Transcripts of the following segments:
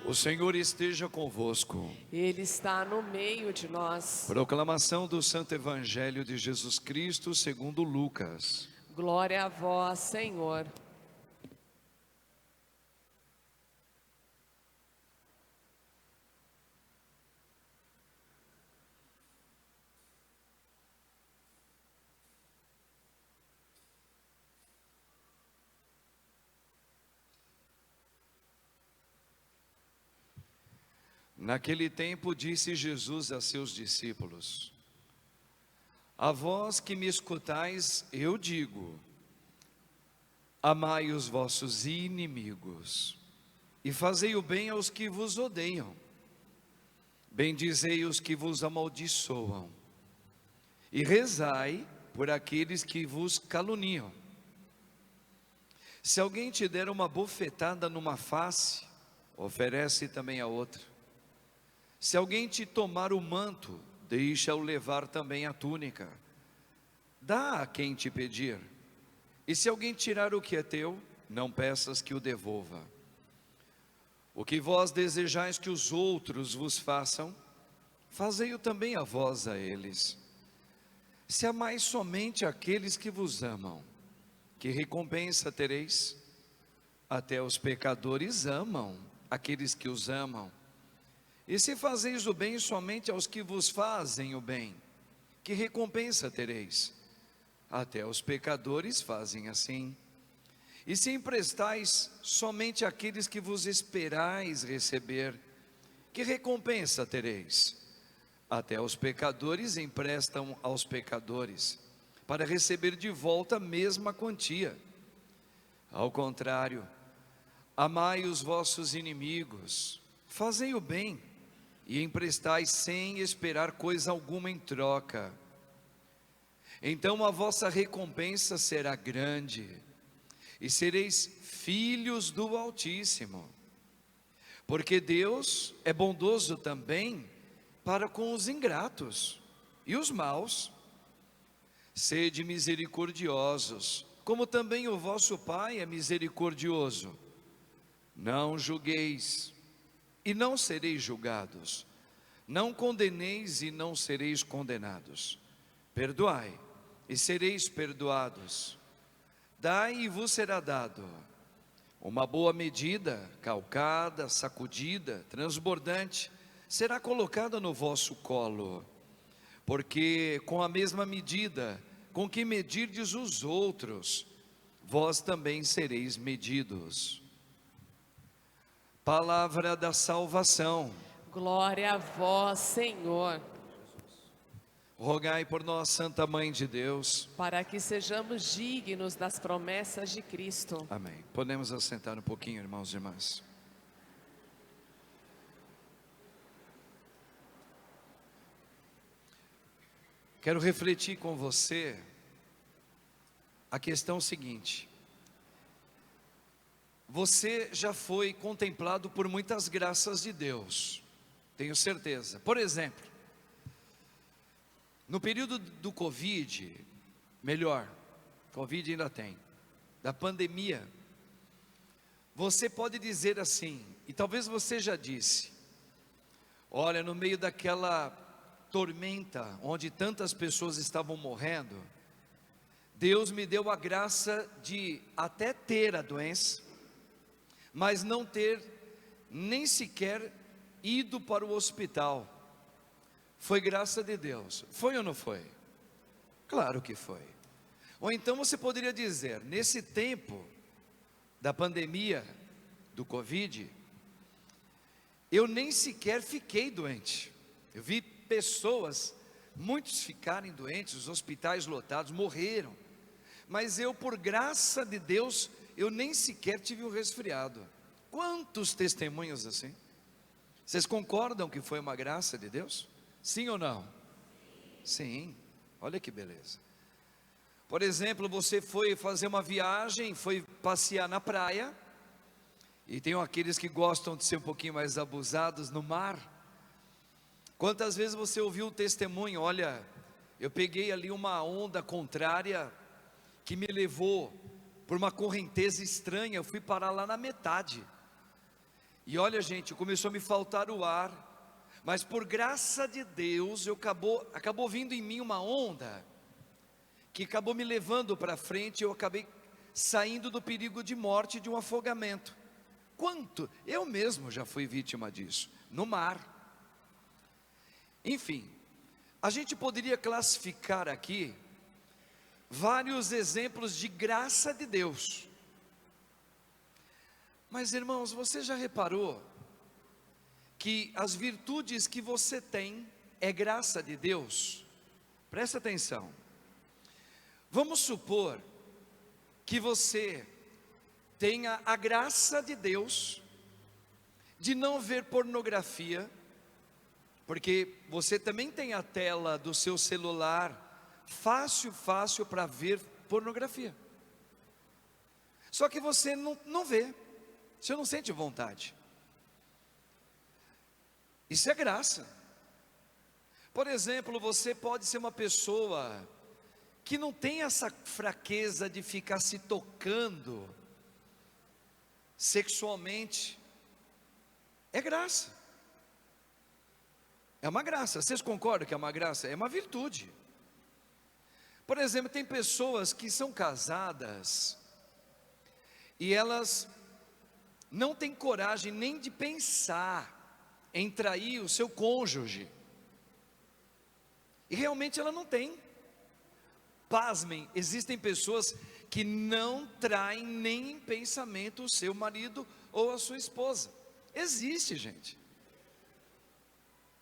O Senhor esteja convosco. Ele está no meio de nós. Proclamação do Santo Evangelho de Jesus Cristo segundo Lucas. Glória a vós, Senhor. Naquele tempo disse Jesus a seus discípulos: A vós que me escutais, eu digo: amai os vossos inimigos, e fazei o bem aos que vos odeiam, bendizei os que vos amaldiçoam, e rezai por aqueles que vos caluniam. Se alguém te der uma bofetada numa face, oferece também a outra. Se alguém te tomar o manto, deixa-o levar também a túnica. Dá a quem te pedir. E se alguém tirar o que é teu, não peças que o devolva. O que vós desejais que os outros vos façam, fazei-o também a vós a eles. Se amais somente aqueles que vos amam, que recompensa tereis? Até os pecadores amam aqueles que os amam. E se fazeis o bem somente aos que vos fazem o bem, que recompensa tereis? Até os pecadores fazem assim. E se emprestais somente àqueles que vos esperais receber, que recompensa tereis? Até os pecadores emprestam aos pecadores, para receber de volta a mesma quantia. Ao contrário, amai os vossos inimigos, fazei o bem, e emprestai sem esperar coisa alguma em troca. Então a vossa recompensa será grande, e sereis filhos do Altíssimo, porque Deus é bondoso também para com os ingratos e os maus. Sede misericordiosos, como também o vosso Pai é misericordioso. Não julgueis, e não sereis julgados. Não condeneis, e não sereis condenados. Perdoai, e sereis perdoados. Dai, e vos será dado. Uma boa medida, calcada, sacudida, transbordante, será colocada no vosso colo. Porque com a mesma medida com que medirdes os outros, vós também sereis medidos. Palavra da salvação. Glória a vós, Senhor. Rogai por nós, Santa Mãe de Deus, Para que sejamos dignos das promessas de Cristo. amém. Podemos assentar um pouquinho, irmãos e irmãs. Quero refletir com você a questão seguinte: você já foi contemplado por muitas graças de Deus, tenho certeza. Por exemplo, no período do Covid, Covid ainda tem, da pandemia, você pode dizer assim, e talvez você já disse: olha, no meio daquela tormenta, onde tantas pessoas estavam morrendo, Deus me deu a graça de até ter a doença, mas não ter nem sequer ido para o hospital. Foi graça de Deus. Foi ou não foi? Claro que foi. Ou então você poderia dizer: nesse tempo da pandemia do Covid, eu nem sequer fiquei doente. Eu vi pessoas, muitos ficarem doentes, os hospitais lotados, morreram. Mas eu, por graça de Deus, eu nem sequer tive um resfriado. Quantos testemunhos assim? Vocês concordam que foi uma graça de Deus? Sim ou não? Sim, olha que beleza. Por exemplo, você foi fazer uma viagem, foi passear na praia, e tem aqueles que gostam de ser um pouquinho mais abusados no mar. Quantas vezes você ouviu o testemunho: olha, eu peguei ali uma onda contrária que me levou por uma correnteza estranha, eu fui parar lá na metade. E olha, gente, começou a me faltar o ar, mas por graça de Deus, acabou vindo em mim uma onda, que acabou me levando para frente, eu acabei saindo do perigo de morte, de um afogamento. Quanto? Eu mesmo já fui vítima disso, no mar. Enfim, a gente poderia classificar aqui vários exemplos de graça de Deus. Mas irmãos, você já reparou que as virtudes que você tem é graça de Deus? Presta atenção. Vamos supor que você tenha a graça de Deus de não ver pornografia, porque você também tem a tela do seu celular fácil para ver pornografia. Só que você não vê, você não sente vontade. Isso é graça. Por exemplo, você pode ser uma pessoa que não tem essa fraqueza de ficar se tocando sexualmente. É graça. É uma graça. Vocês concordam que é uma graça? É uma virtude. Por exemplo, tem pessoas que são casadas e elas não têm coragem nem de pensar em trair o seu cônjuge. E realmente ela não tem. Pasmem, existem pessoas que não traem nem em pensamento o seu marido ou a sua esposa. Existe, gente.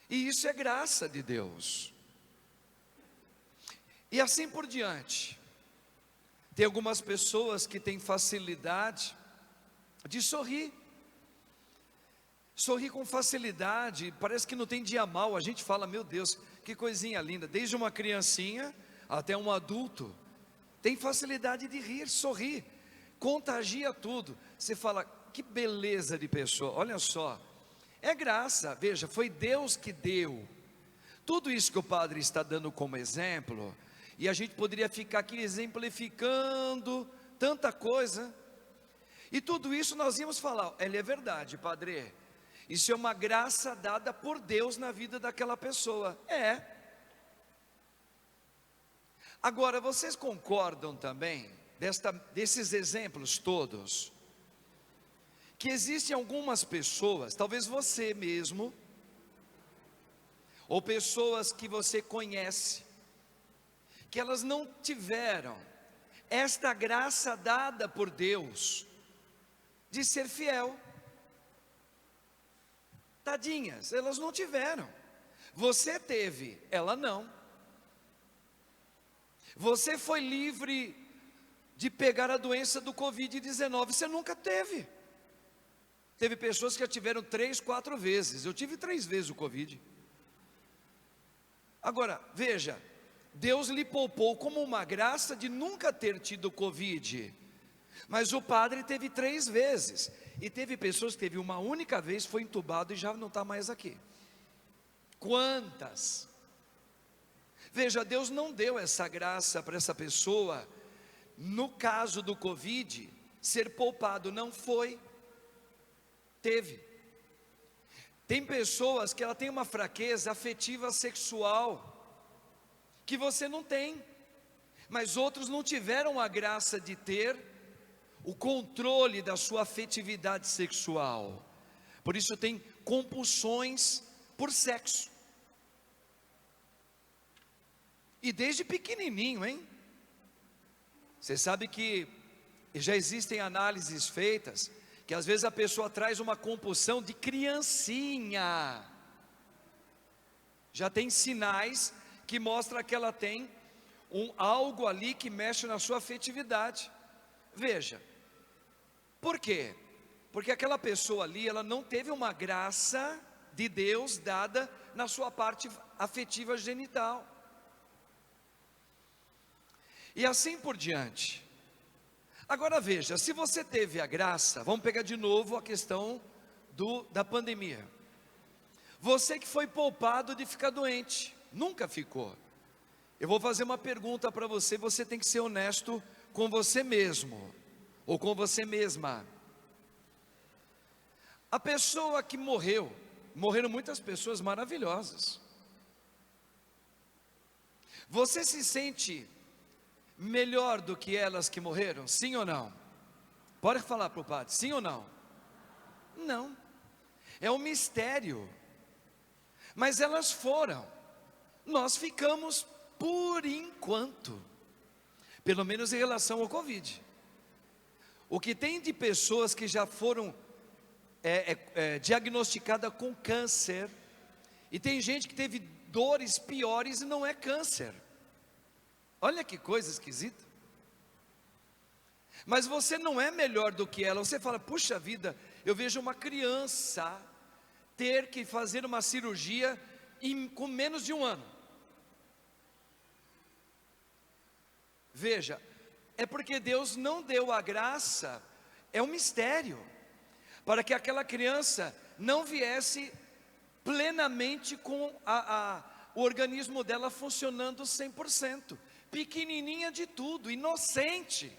E isso é graça de Deus. E assim por diante. Tem algumas pessoas que têm facilidade de sorrir. Sorrir com facilidade, parece que não tem dia mal. A gente fala, meu Deus, que coisinha linda. Desde uma criancinha até um adulto, tem facilidade de rir, sorrir, contagia tudo. Você fala, que beleza de pessoa. Olha só, é graça. Veja, foi Deus que deu tudo isso que o padre está dando como exemplo. E a gente poderia ficar aqui exemplificando tanta coisa. E tudo isso nós íamos falar, ele é verdade, padre, isso é uma graça dada por Deus na vida daquela pessoa. É. Agora, vocês concordam também, desses exemplos todos, que existem algumas pessoas, talvez você mesmo, ou pessoas que você conhece, que elas não tiveram esta graça dada por Deus, de ser fiel. Tadinhas, elas não tiveram. Você teve, ela não. Você foi livre de pegar a doença do Covid-19, você nunca teve. Teve pessoas que já tiveram 3, 4 vezes, eu tive 3 vezes o Covid. Agora, veja, Deus lhe poupou como uma graça de nunca ter tido Covid. Mas o padre teve 3 vezes. E teve pessoas que teve uma única vez, foi entubado e já não está mais aqui. Quantas? Veja, Deus não deu essa graça para essa pessoa, no caso do Covid, ser poupado, não foi. Teve. Tem pessoas que ela tem uma fraqueza afetiva sexual, que você não tem, mas outros não tiveram a graça de ter o controle da sua afetividade sexual, por isso tem compulsões por sexo, e desde pequenininho, hein? Você sabe que já existem análises feitas, que às vezes a pessoa traz uma compulsão de criancinha, já tem sinais que mostram que ela tem algo ali que mexe na sua afetividade. Veja, por quê? Porque aquela pessoa ali, ela não teve uma graça de Deus dada na sua parte afetiva genital. E assim por diante. Agora veja, se você teve a graça, vamos pegar de novo a questão da pandemia. Você que foi poupado de ficar doente, nunca ficou. Eu vou fazer uma pergunta para você, você tem que ser honesto com você mesmo, ou com você mesma. A pessoa que morreram muitas pessoas maravilhosas. Você se sente melhor do que elas que morreram? Sim ou não? Pode falar para o padre, sim ou não? Não, é um mistério. Mas elas foram, nós ficamos por enquanto, pelo menos em relação ao Covid. O que tem de pessoas que já foram diagnosticadas com câncer, e tem gente que teve dores piores e não é câncer. Olha que coisa esquisita. Mas você não é melhor do que ela. Você fala, puxa vida, eu vejo uma criança ter que fazer uma cirurgia com menos de 1 ano. Veja, é porque Deus não deu a graça, é um mistério, para que aquela criança não viesse plenamente com o organismo dela funcionando 100%, pequenininha de tudo, inocente.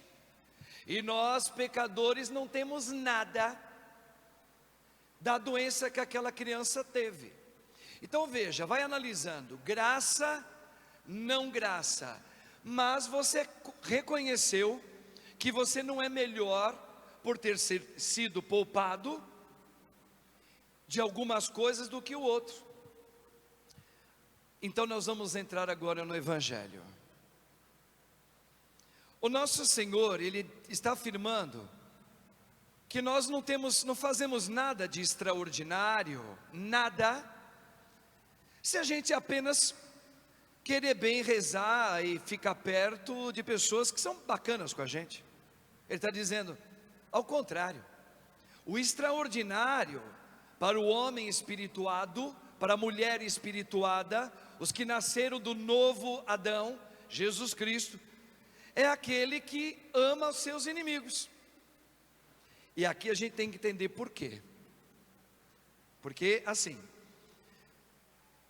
E nós, pecadores, não temos nada da doença que aquela criança teve. Então veja, vai analisando, graça, não graça. Mas você reconheceu que você não é melhor por ter sido poupado de algumas coisas do que o outro. Então nós vamos entrar agora no Evangelho. O nosso Senhor, Ele está afirmando que nós não fazemos nada de extraordinário, nada, se a gente apenas querer bem rezar e ficar perto de pessoas que são bacanas com a gente. Ele está dizendo, ao contrário, o extraordinário para o homem espirituado, para a mulher espirituada, os que nasceram do novo Adão, Jesus Cristo, é aquele que ama os seus inimigos. E aqui a gente tem que entender por quê. Porque assim,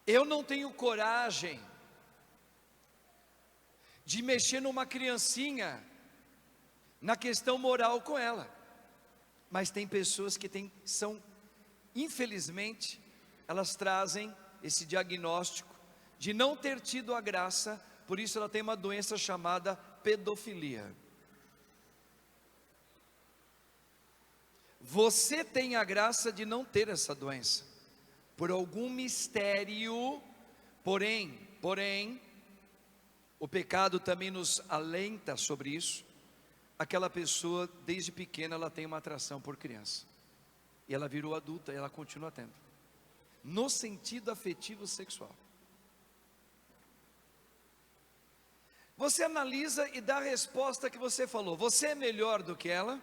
eu não tenho coragem de mexer numa criancinha na questão moral com ela. Mas tem pessoas que infelizmente, elas trazem esse diagnóstico de não ter tido a graça, por isso ela tem uma doença chamada pedofilia. Você tem a graça de não ter essa doença, por algum mistério, porém, o pecado também nos alenta sobre isso. Aquela pessoa, desde pequena, ela tem uma atração por criança, e ela virou adulta, e ela continua tendo, no sentido afetivo sexual. Você analisa e dá a resposta que você falou. Você é melhor do que ela?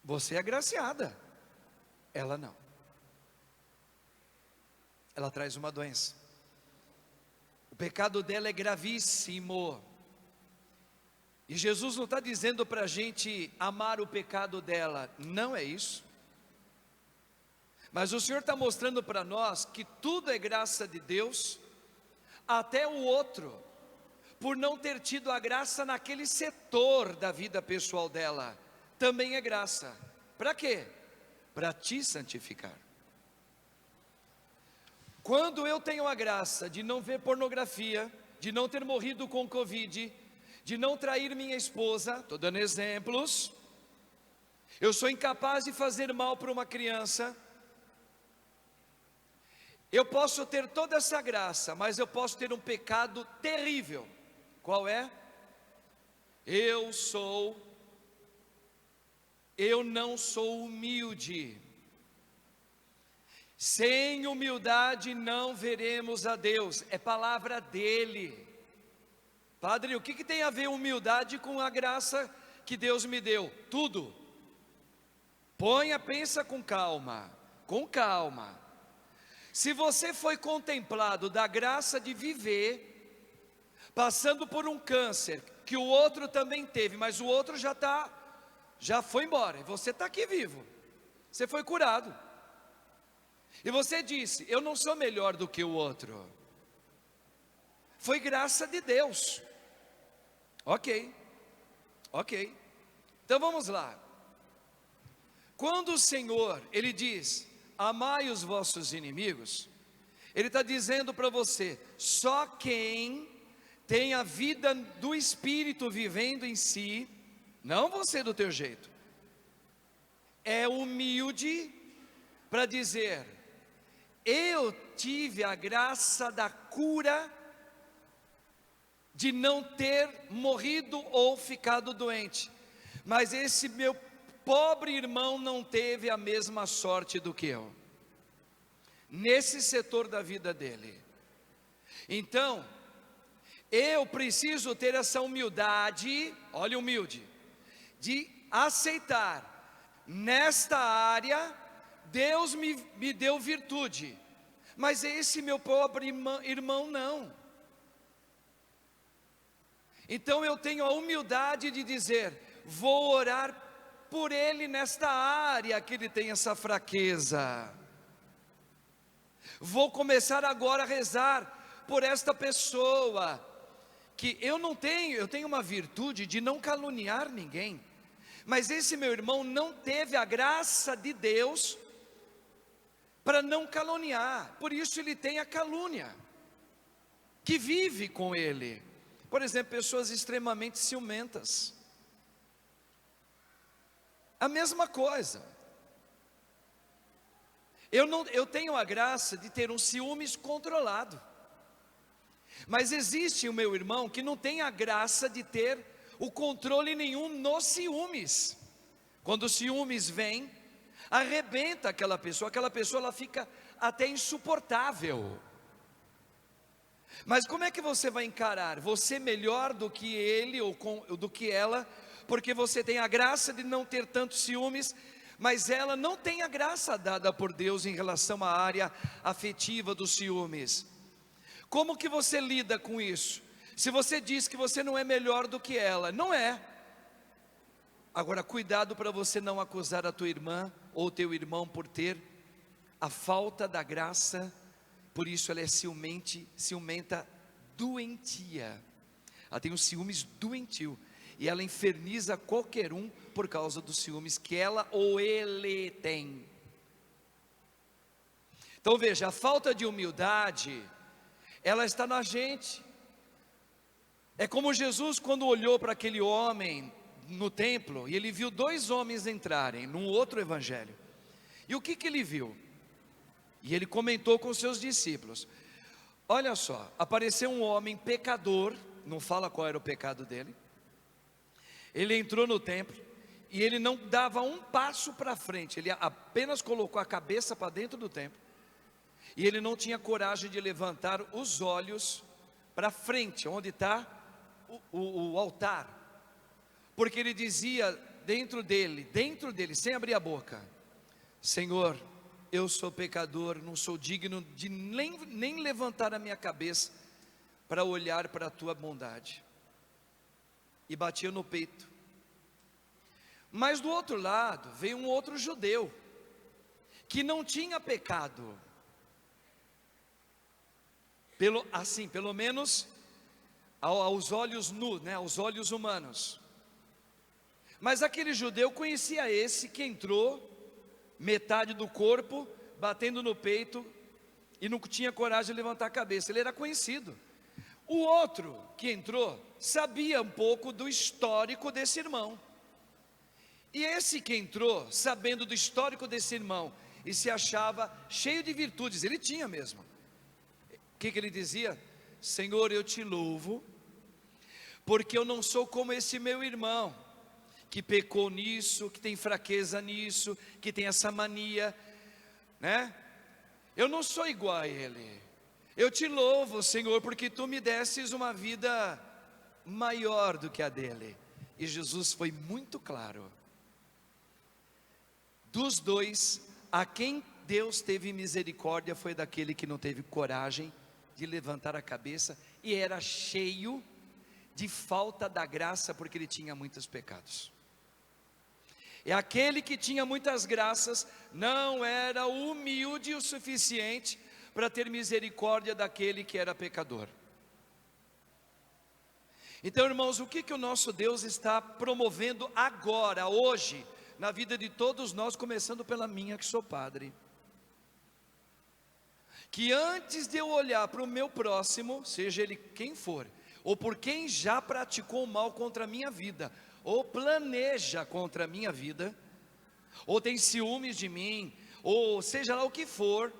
Você é agraciada, ela não. Ela traz uma doença. O pecado dela é gravíssimo. E Jesus não está dizendo para a gente amar o pecado dela, não é isso. Mas o Senhor está mostrando para nós que tudo é graça de Deus, até o outro, por não ter tido a graça naquele setor da vida pessoal dela, também é graça. Para quê? Para te santificar. Quando eu tenho a graça de não ver pornografia, de não ter morrido com Covid, de não trair minha esposa, estou dando exemplos, eu sou incapaz de fazer mal para uma criança, eu posso ter toda essa graça, mas eu posso ter um pecado terrível. Qual é? Eu não sou humilde. Sem humildade não veremos a Deus. É palavra dele. Padre, o que tem a ver humildade com a graça que Deus me deu? Tudo. Pensa com calma. Com calma. Se você foi contemplado da graça de viver, passando por um câncer, que o outro também teve, mas o outro já foi embora, e você está aqui vivo, você foi curado, e você disse, eu não sou melhor do que o outro, foi graça de Deus, ok, Então vamos lá. Quando o Senhor, Ele diz, amai os vossos inimigos, Ele está dizendo para você, só quem tem a vida do Espírito vivendo em si, não você do teu jeito, é humilde para dizer, eu tive a graça da cura de não ter morrido ou ficado doente, mas esse meu pobre irmão não teve a mesma sorte do que eu, nesse setor da vida dele. Então, eu preciso ter essa humildade, olha humilde, de aceitar, nesta área, Deus me deu virtude, mas esse meu pobre irmão não. Então eu tenho a humildade de dizer, vou orar por ele nesta área que ele tem essa fraqueza. Vou começar agora a rezar por esta pessoa, que eu tenho uma virtude de não caluniar ninguém, mas esse meu irmão não teve a graça de Deus para não caluniar, por isso ele tem a calúnia, que vive com ele. Por exemplo, pessoas extremamente ciumentas, a mesma coisa. Eu tenho a graça de ter um ciúmes controlado, mas existe o meu irmão que não tem a graça de ter o controle nenhum nos ciúmes. Quando o ciúmes vem, arrebenta aquela pessoa ela fica até insuportável. Mas como é que você vai encarar? Você melhor do que ele ou do que ela, porque você tem a graça de não ter tantos ciúmes, mas ela não tem a graça dada por Deus em relação à área afetiva dos ciúmes. Como que você lida com isso? Se você diz que você não é melhor do que ela, não é. Agora cuidado para você não acusar a tua irmã ou teu irmão por ter a falta da graça, por isso ela é ciumenta doentia. Ela tem um ciúmes doentio, e ela inferniza qualquer um por causa dos ciúmes que ela ou ele tem. Então veja, a falta de humildade, ela está na gente. É como Jesus quando olhou para aquele homem no templo, e ele viu dois homens entrarem, num outro evangelho, e o que ele viu? E ele comentou com seus discípulos, olha só, apareceu um homem pecador, não fala qual era o pecado dele, ele entrou no templo, e ele não dava um passo para frente, ele apenas colocou a cabeça para dentro do templo, e ele não tinha coragem de levantar os olhos para frente, onde está o altar, porque ele dizia dentro dele, sem abrir a boca, Senhor, eu sou pecador, não sou digno de nem levantar a minha cabeça para olhar para a tua bondade, e batia no peito. Mas do outro lado veio um outro judeu, que não tinha pecado, pelo menos aos olhos nus, né, aos olhos humanos. Mas aquele judeu conhecia esse que entrou, metade do corpo, batendo no peito, e não tinha coragem de levantar a cabeça, ele era conhecido. O outro que entrou, sabia um pouco do histórico desse irmão, e esse que entrou, sabendo do histórico desse irmão, e se achava cheio de virtudes, ele tinha mesmo. O que ele dizia? Senhor, eu te louvo, porque eu não sou como esse meu irmão, que pecou nisso, que tem fraqueza nisso, que tem essa mania, né? Eu não sou igual a ele. Eu te louvo, Senhor, porque tu me desses uma vida maior do que a dele. E Jesus foi muito claro. Dos dois, a quem Deus teve misericórdia foi daquele que não teve coragem de levantar a cabeça e era cheio de falta da graça, porque ele tinha muitos pecados. E aquele que tinha muitas graças não era humilde o suficiente para ter misericórdia daquele que era pecador. Então, irmãos, o que o nosso Deus está promovendo agora, hoje, na vida de todos nós, começando pela minha, que sou padre? Que antes de eu olhar para o meu próximo, seja ele quem for, ou por quem já praticou o mal contra a minha vida, ou planeja contra a minha vida, ou tem ciúmes de mim, ou seja lá o que for,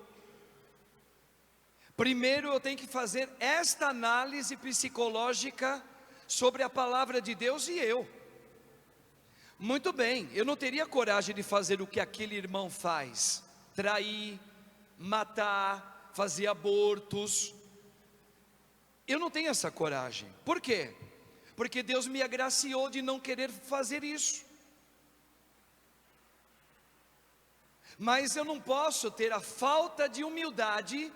primeiro eu tenho que fazer esta análise psicológica sobre a palavra de Deus e eu. Muito bem, eu não teria coragem de fazer o que aquele irmão faz: trair, matar, fazer abortos. Eu não tenho essa coragem. Por quê? Porque Deus me agraciou de não querer fazer isso. Mas eu não posso ter a falta de humildade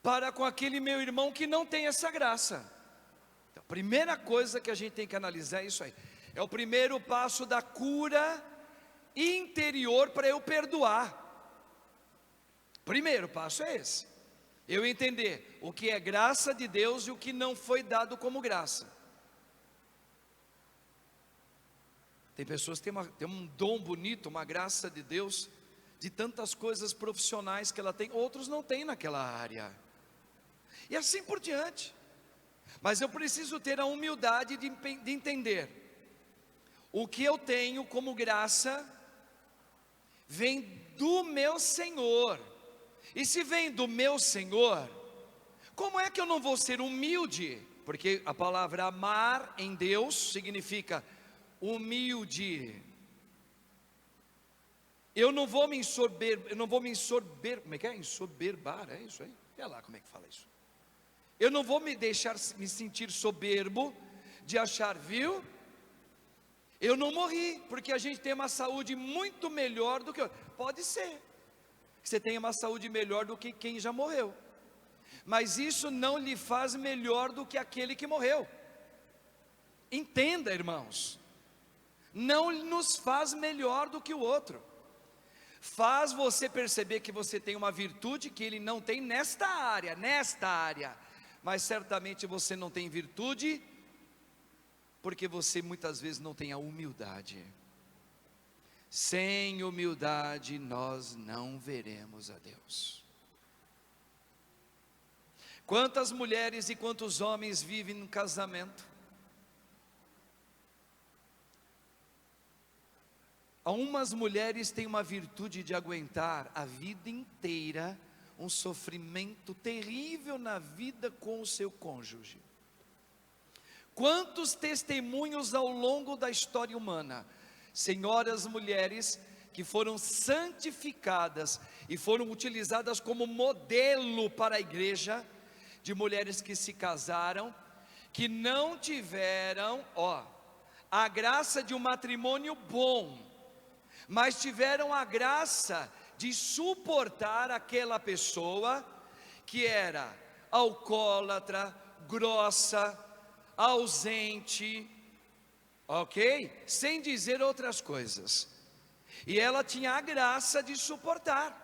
para com aquele meu irmão que não tem essa graça. Então, a primeira coisa que a gente tem que analisar é isso aí. É o primeiro passo da cura interior para eu perdoar. Primeiro passo é esse: eu entender o que é graça de Deus e o que não foi dado como graça. Tem pessoas que têm um dom bonito, uma graça de Deus, de tantas coisas profissionais que ela tem, outros não têm naquela área, e assim por diante. Mas eu preciso ter a humildade de entender: o que eu tenho como graça vem do meu Senhor. E se vem do meu Senhor, como é que eu não vou ser humilde? Porque a palavra amar em Deus significa humilde. Eu não vou me como é que é? Ensoberbar, é isso aí? Olha lá como é que fala isso. Eu não vou me deixar me sentir soberbo, de achar, viu? Eu não morri, porque a gente tem uma saúde muito melhor do que eu. Pode ser que você tenha uma saúde melhor do que quem já morreu, mas isso não lhe faz melhor do que aquele que morreu. Entenda, irmãos, não nos faz melhor do que o outro. Faz você perceber que você tem uma virtude que ele não tem nesta área, mas certamente você não tem virtude porque você muitas vezes não tem a humildade. Sem humildade nós não veremos a Deus. Quantas mulheres e quantos homens vivem no casamento? Algumas mulheres têm uma virtude de aguentar a vida inteira um sofrimento terrível na vida com o seu cônjuge. Quantos testemunhos ao longo da história humana, senhoras mulheres que foram santificadas e foram utilizadas como modelo para a igreja, de mulheres que se casaram, que não tiveram, a graça de um matrimônio bom, mas tiveram a graça de suportar aquela pessoa que era alcoólatra, grossa, ausente, ok? Sem dizer outras coisas. E ela tinha a graça de suportar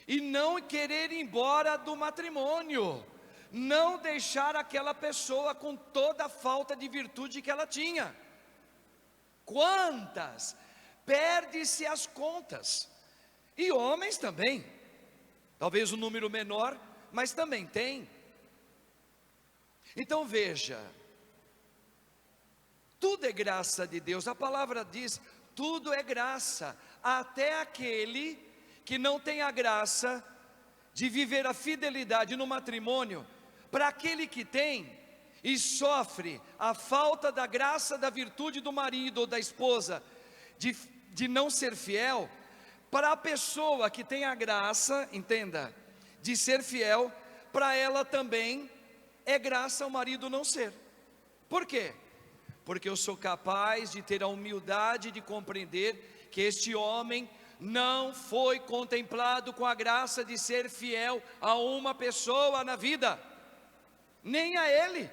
e não querer ir embora do matrimônio, não deixar aquela pessoa com toda a falta de virtude que ela tinha. Quantas? Perde-se as contas. E homens também, talvez um número menor, mas também tem. Então veja, tudo é graça de Deus. A palavra diz: tudo é graça, até aquele que não tem a graça de viver a fidelidade no matrimônio. Para aquele que tem e sofre a falta da graça, da virtude do marido ou da esposa, de não ser fiel, para a pessoa que tem a graça, entenda, de ser fiel, para ela também é graça o marido não ser. Por quê? Porque eu sou capaz de ter a humildade de compreender que este homem não foi contemplado com a graça de ser fiel a uma pessoa na vida, nem a ele.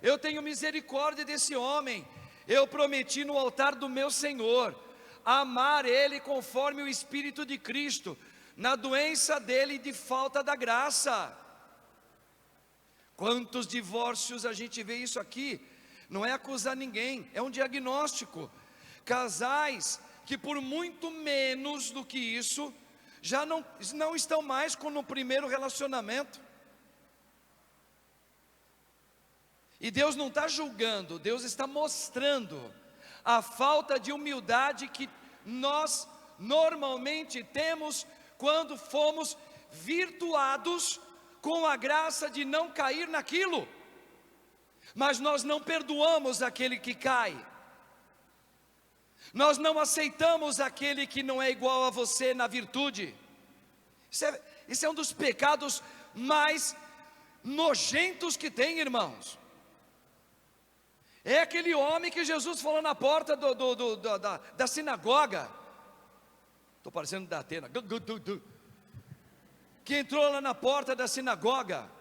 Eu tenho misericórdia desse homem. Eu prometi no altar do meu Senhor amar ele conforme o Espírito de Cristo, na doença dele de falta da graça. Quantos divórcios a gente vê isso aqui? Não é acusar ninguém, é um diagnóstico. Casais que por muito menos do que isso, já não estão mais como no primeiro relacionamento. E Deus não está julgando, Deus está mostrando a falta de humildade que nós normalmente temos quando fomos virtuados com a graça de não cair naquilo, mas nós não perdoamos aquele que cai, nós não aceitamos aquele que não é igual a você na virtude. Isso é um dos pecados mais nojentos que tem, irmãos. É aquele homem que Jesus falou na porta da sinagoga. Estou parecendo da Atena. Que entrou lá na porta da sinagoga.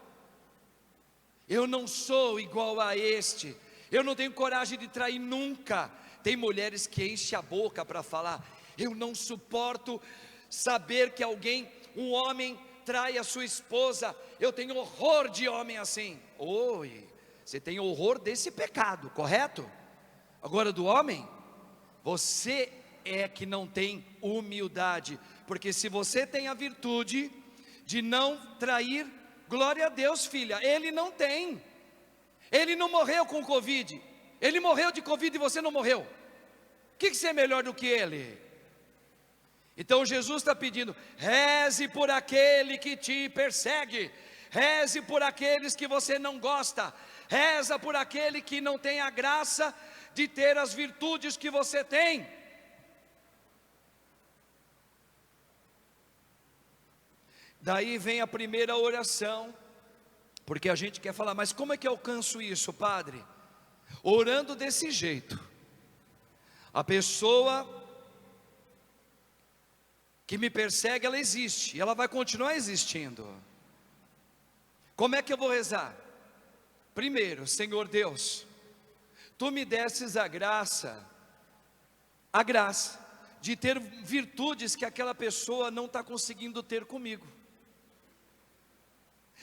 Eu não sou igual a este. Eu não tenho coragem de trair nunca. Tem mulheres que enchem a boca para falar. Eu não suporto saber que um homem trai a sua esposa. Eu tenho horror de homem assim. Oi. Você tem horror desse pecado, correto? Agora do homem, você é que não tem humildade, porque se você tem a virtude de não trair, glória a Deus, filha, ele não tem. Ele não morreu com Covid, ele morreu de Covid e você não morreu. O que você é melhor do que ele? Então Jesus está pedindo: reze por aquele que te persegue, reze por aqueles que você não gosta, reza por aquele que não tem a graça de ter as virtudes que você tem. Daí vem a primeira oração, porque a gente quer falar, mas como é que eu alcanço isso, padre? Orando desse jeito. A pessoa que me persegue, ela existe, e ela vai continuar existindo. Como é que eu vou rezar? Primeiro, Senhor Deus, Tu me destes a graça de ter virtudes que aquela pessoa não está conseguindo ter comigo.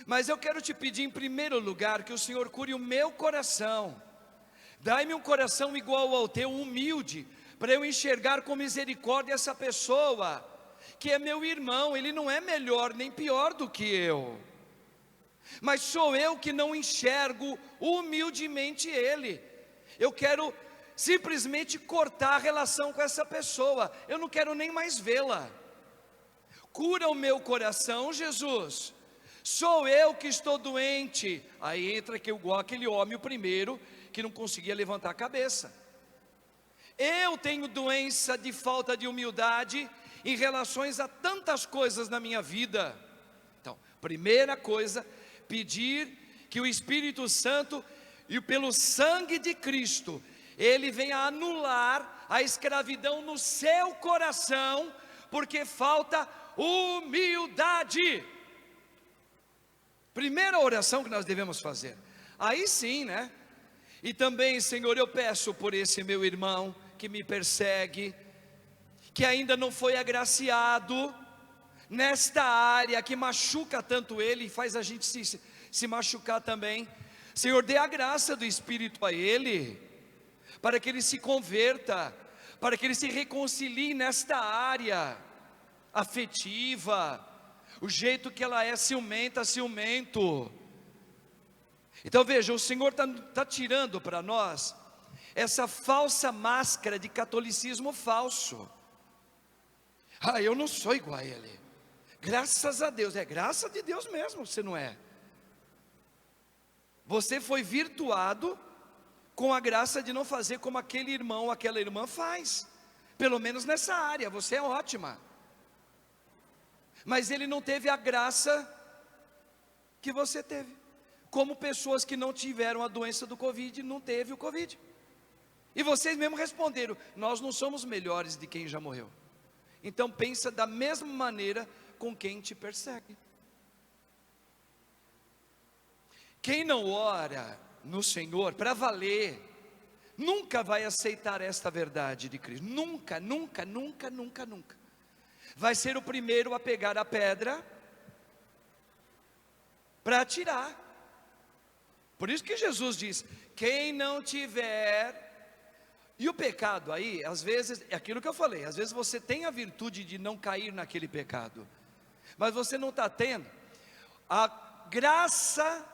Mas eu quero te pedir em primeiro lugar que o Senhor cure o meu coração. Dai-me um coração igual ao teu, humilde, para eu enxergar com misericórdia essa pessoa, que é meu irmão. Ele não é melhor nem pior do que eu, mas sou eu que não enxergo humildemente ele. Eu quero simplesmente cortar a relação com essa pessoa, eu não quero nem mais vê-la. Cura o meu coração, Jesus. Sou eu que estou doente. Aí entra igual aquele homem, o primeiro, que não conseguia levantar a cabeça. Eu tenho doença de falta de humildade em relações a tantas coisas na minha vida. Então, primeira coisa, pedir que o Espírito Santo, e pelo sangue de Cristo, Ele venha anular a escravidão no seu coração, porque falta humildade. Primeira oração que nós devemos fazer. Aí sim, né? E também, Senhor, eu peço por esse meu irmão que me persegue, que ainda não foi agraciado nesta área que machuca tanto ele e faz a gente se machucar também. Senhor, dê a graça do Espírito a ele, para que ele se converta, para que ele se reconcilie nesta área afetiva, o jeito que ela é ciumento. Então veja, o Senhor está tirando para nós essa falsa máscara de catolicismo falso. Eu não sou igual a ele. Graças a Deus, é graça de Deus mesmo, você não é. Você foi virtuado com a graça de não fazer como aquele irmão ou aquela irmã faz. Pelo menos nessa área, você é ótima. Mas ele não teve a graça que você teve. Como pessoas que não tiveram a doença do Covid, não teve o Covid. E vocês mesmo responderam: nós não somos melhores de quem já morreu. Então pensa da mesma maneira com quem te persegue. Quem não ora no Senhor para valer, nunca vai aceitar esta verdade de Cristo. Nunca. Vai ser o primeiro a pegar a pedra para atirar. Por isso que Jesus diz: quem não tiver... E o pecado aí, às vezes, é aquilo que eu falei, às vezes você tem a virtude de não cair naquele pecado, mas você não está tendo a graça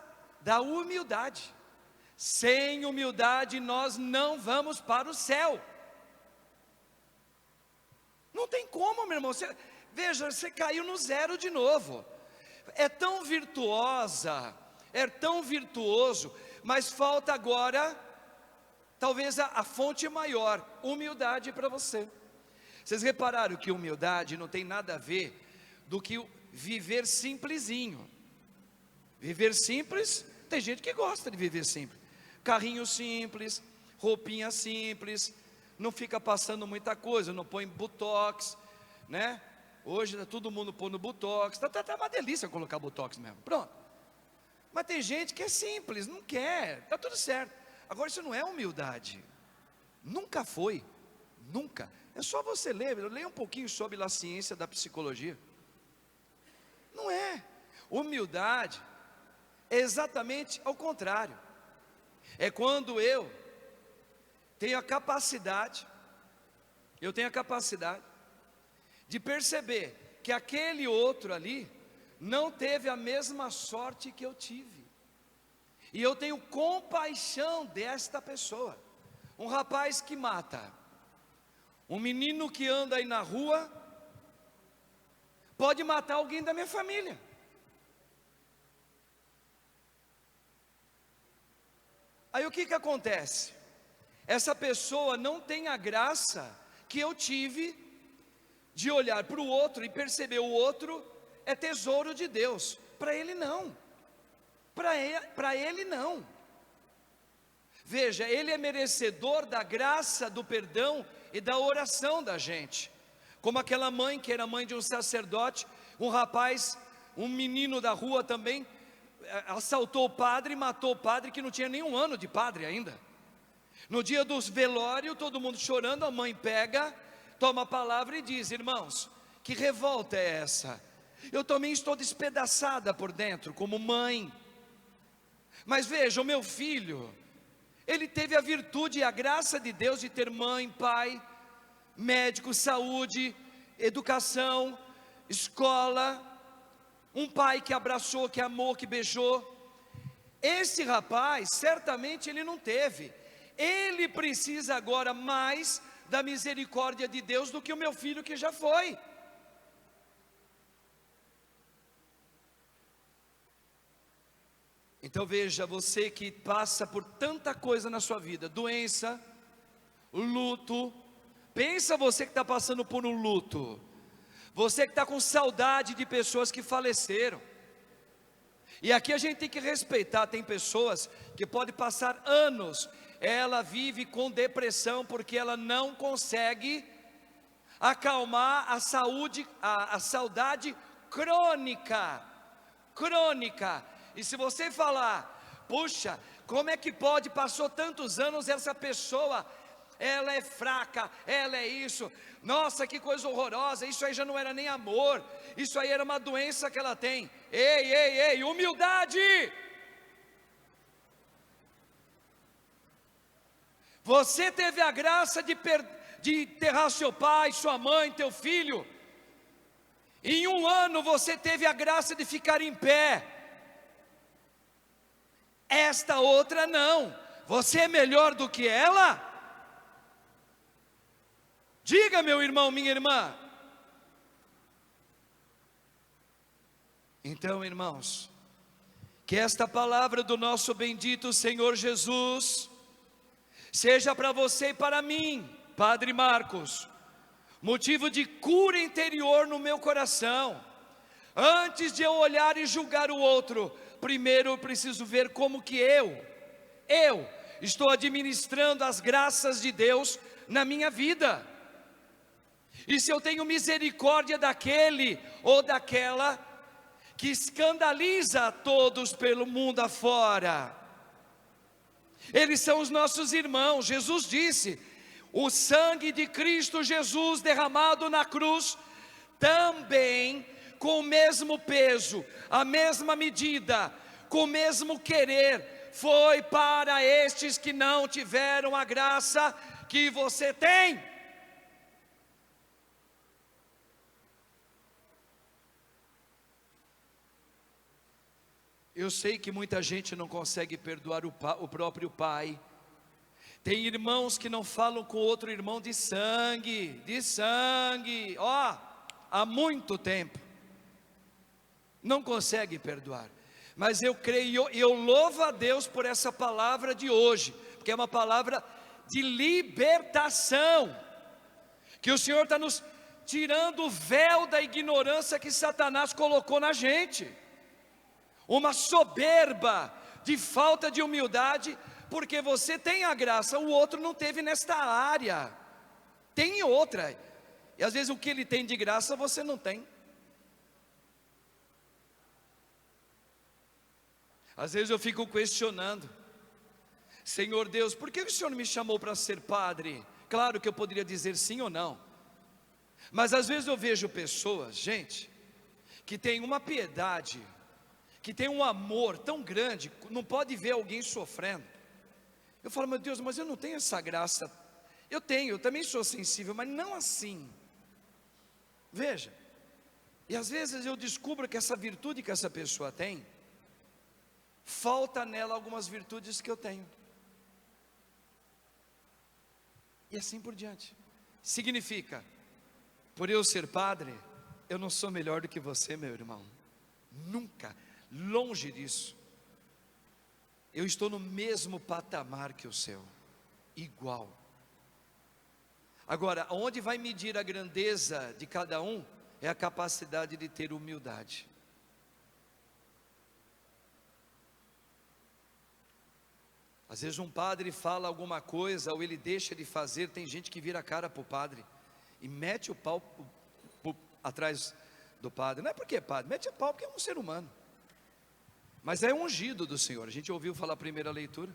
da humildade. Sem humildade nós não vamos para o céu. Não tem como, meu irmão. Veja, você caiu no zero de novo. É tão virtuosa, é tão virtuoso, mas falta agora, talvez a fonte maior, humildade para você. Vocês repararam que humildade não tem nada a ver do que viver simplesinho. Viver simples, tem gente que gosta de viver simples. Carrinho simples, roupinha simples, não fica passando muita coisa, não põe botox, né? Hoje todo mundo pondo botox, tá uma delícia colocar botox mesmo, pronto. Mas tem gente que é simples, não quer, tá tudo certo. Agora isso não é humildade, nunca foi, nunca. É só você ler, leia um pouquinho sobre a ciência da psicologia. Não é, humildade é exatamente ao contrário. É quando eu tenho a capacidade de perceber que aquele outro ali não teve a mesma sorte que eu tive, e eu tenho compaixão desta pessoa. Um rapaz que mata, um menino que anda aí na rua, pode matar alguém da minha família. Aí o que acontece? Essa pessoa não tem a graça que eu tive de olhar para o outro e perceber o outro é tesouro de Deus. Para ele não, para ele não. Veja, ele é merecedor da graça, do perdão e da oração da gente. Como aquela mãe que era mãe de um sacerdote, um rapaz, um menino da rua também, assaltou o padre e matou o padre, que não tinha nenhum ano de padre ainda. No dia dos velórios, todo mundo chorando, a mãe pega, toma a palavra e diz: irmãos, que revolta é essa? Eu também estou despedaçada por dentro, como mãe. Mas veja, o meu filho, ele teve a virtude e a graça de Deus de ter mãe, pai, médico, saúde, educação, escola, um pai que abraçou, que amou, que beijou. Esse rapaz, certamente ele não teve. Ele precisa agora mais da misericórdia de Deus do que o meu filho que já foi. Então veja, você que passa por tanta coisa na sua vida, doença, luto, pensa você que está passando por um luto, você que está com saudade de pessoas que faleceram. E aqui a gente tem que respeitar, tem pessoas que podem passar anos, ela vive com depressão porque ela não consegue acalmar a saudade crônica. E se você falar: puxa, como é que pode, passou tantos anos, essa pessoa, ela é fraca, ela é isso, nossa, que coisa horrorosa, isso aí já não era nem amor, isso aí era uma doença que ela tem. Ei, humildade. Você teve a graça de enterrar seu pai, sua mãe, teu filho. Em um ano você teve a graça de ficar em pé. Esta outra não. Você é melhor do que ela? Diga, meu irmão, minha irmã. Então, irmãos, que esta palavra do nosso bendito Senhor Jesus seja para você e para mim, Padre Marcos, motivo de cura interior no meu coração. Antes de eu olhar e julgar o outro, primeiro eu preciso ver como que eu estou administrando as graças de Deus na minha vida. E se eu tenho misericórdia daquele ou daquela que escandaliza a todos pelo mundo afora. Eles são os nossos irmãos. Jesus disse: o sangue de Cristo Jesus derramado na cruz, também com o mesmo peso, a mesma medida, com o mesmo querer, foi para estes que não tiveram a graça que você tem. Eu sei que muita gente não consegue perdoar o próprio pai. Tem irmãos que não falam com outro irmão de sangue, ó, há muito tempo. Não consegue perdoar. Mas eu creio e eu louvo a Deus por essa palavra de hoje, porque é uma palavra de libertação, que o Senhor está nos tirando o véu da ignorância que Satanás colocou na gente, uma soberba de falta de humildade, porque você tem a graça, o outro não teve nesta área, tem outra, e às vezes o que ele tem de graça você não tem. Às vezes eu fico questionando, Senhor Deus, por que o Senhor me chamou para ser padre? Claro que eu poderia dizer sim ou não, mas às vezes eu vejo pessoas, gente, que tem uma piedade, que tem um amor tão grande, não pode ver alguém sofrendo. Eu falo, meu Deus, mas eu não tenho essa graça. Eu tenho, eu também sou sensível, mas não assim. Veja, e às vezes eu descubro que essa virtude que essa pessoa tem, falta nela algumas virtudes que eu tenho. E assim por diante. Significa, por eu ser padre, eu não sou melhor do que você, meu irmão. Nunca, longe disso. Eu estou no mesmo patamar que o seu, igual. Agora, onde vai medir a grandeza de cada um, é a capacidade de ter humildade. Às vezes um padre fala alguma coisa, ou ele deixa de fazer, tem gente que vira a cara para o padre, e mete o pau atrás do padre. Não é porque é padre, mete o pau porque é um ser humano. Mas é ungido do Senhor. A gente ouviu falar a primeira leitura.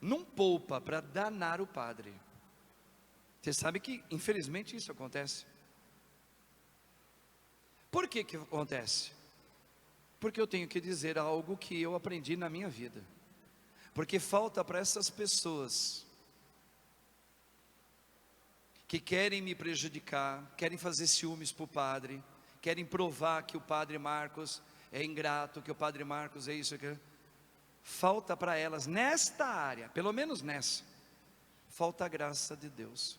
Não poupa para danar o padre. Você sabe que infelizmente isso acontece. Por que que acontece? Porque eu tenho que dizer algo que eu aprendi na minha vida. Porque falta para essas pessoas que querem me prejudicar, querem fazer ciúmes para o padre, querem provar que o padre Marcos é ingrato, que o padre Marcos é isso, que falta para elas nesta área, pelo menos nessa, falta a graça de Deus.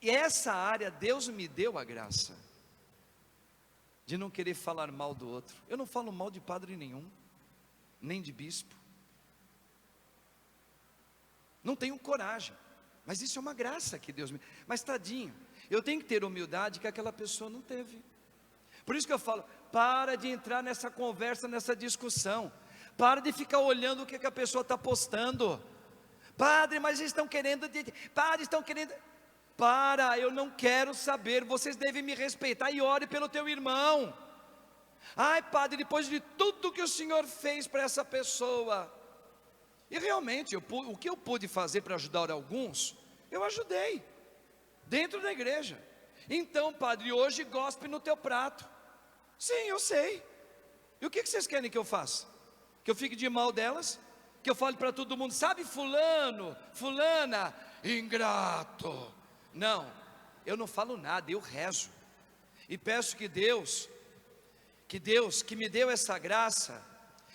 E essa área Deus me deu a graça de não querer falar mal do outro. Eu não falo mal de padre nenhum, nem de bispo. Não tenho coragem, mas isso é uma graça que Deus me... Mas tadinho, eu tenho que ter humildade que aquela pessoa não teve. Por isso que eu falo, para de entrar nessa conversa, nessa discussão. Para de ficar olhando o que a pessoa está postando. Padre, mas eles estão querendo... Padre, estão querendo... Para, eu não quero saber, vocês devem me respeitar e ore pelo teu irmão. Ai padre, depois de tudo que o Senhor fez para essa pessoa... E realmente, o que eu pude fazer para ajudar alguns, eu ajudei, dentro da igreja. Então padre, hoje gospe no teu prato. Sim, eu sei. E o que vocês querem que eu faça? Que eu fique de mal delas? Que eu fale para todo mundo, sabe fulano, fulana, ingrato. Não, eu não falo nada, eu rezo. E peço que Deus que me deu essa graça,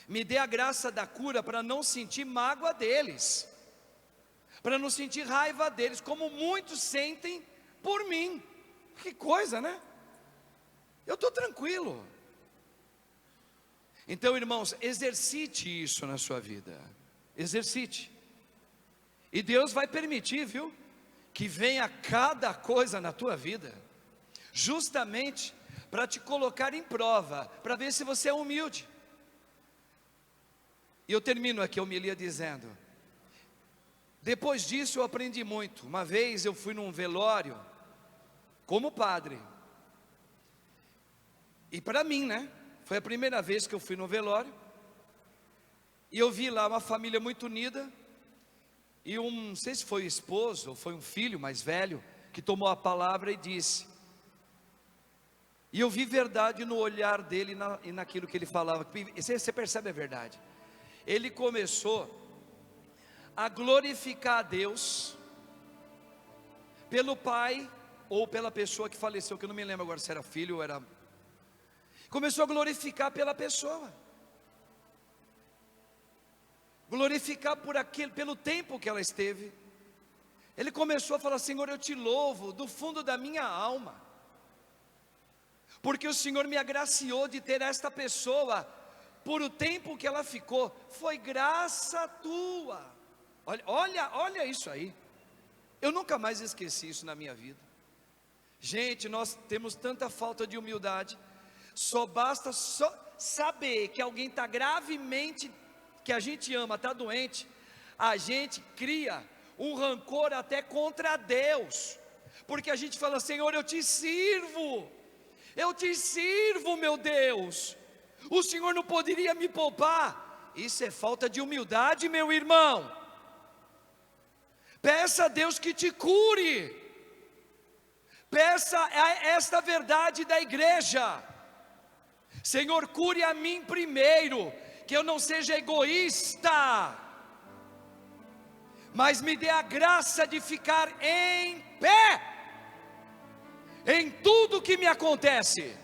me dê a graça da cura para não sentir mágoa deles, para não sentir raiva deles, como muitos sentem por mim. Que coisa, né? Eu estou tranquilo. Então, irmãos, exercite isso na sua vida. Exercite. E Deus vai permitir, viu? Que venha cada coisa na tua vida, justamente para te colocar em prova, para ver se você é humilde. E eu termino aqui a homilia dizendo, depois disso eu aprendi muito. Uma vez eu fui num velório, como padre, e para mim, né, foi a primeira vez que eu fui no velório, e eu vi lá uma família muito unida, e não sei se foi o esposo, ou foi um filho mais velho, que tomou a palavra e disse, e eu vi verdade no olhar dele e naquilo que ele falava, você percebe a verdade. ele começou a glorificar a Deus pelo pai ou pela pessoa que faleceu, que eu não me lembro agora se era filho ou era... Começou a glorificar pela pessoa, glorificar pelo tempo que ela esteve. Ele começou a falar: Senhor, eu te louvo do fundo da minha alma, porque o Senhor me agraciou de ter esta pessoa por o tempo que ela ficou, foi graça tua. Olha isso aí. Eu nunca mais esqueci isso na minha vida. Gente, nós temos tanta falta de humildade. Só basta saber que alguém está gravemente, que a gente ama, está doente, a gente cria um rancor até contra Deus, porque a gente fala: Senhor, eu te sirvo, meu Deus, o Senhor não poderia me poupar? Isso é falta de humildade, meu irmão. Peça a Deus que te cure, peça esta verdade da igreja: Senhor, cure a mim primeiro, que eu não seja egoísta, mas me dê a graça de ficar em pé, em tudo que me acontece.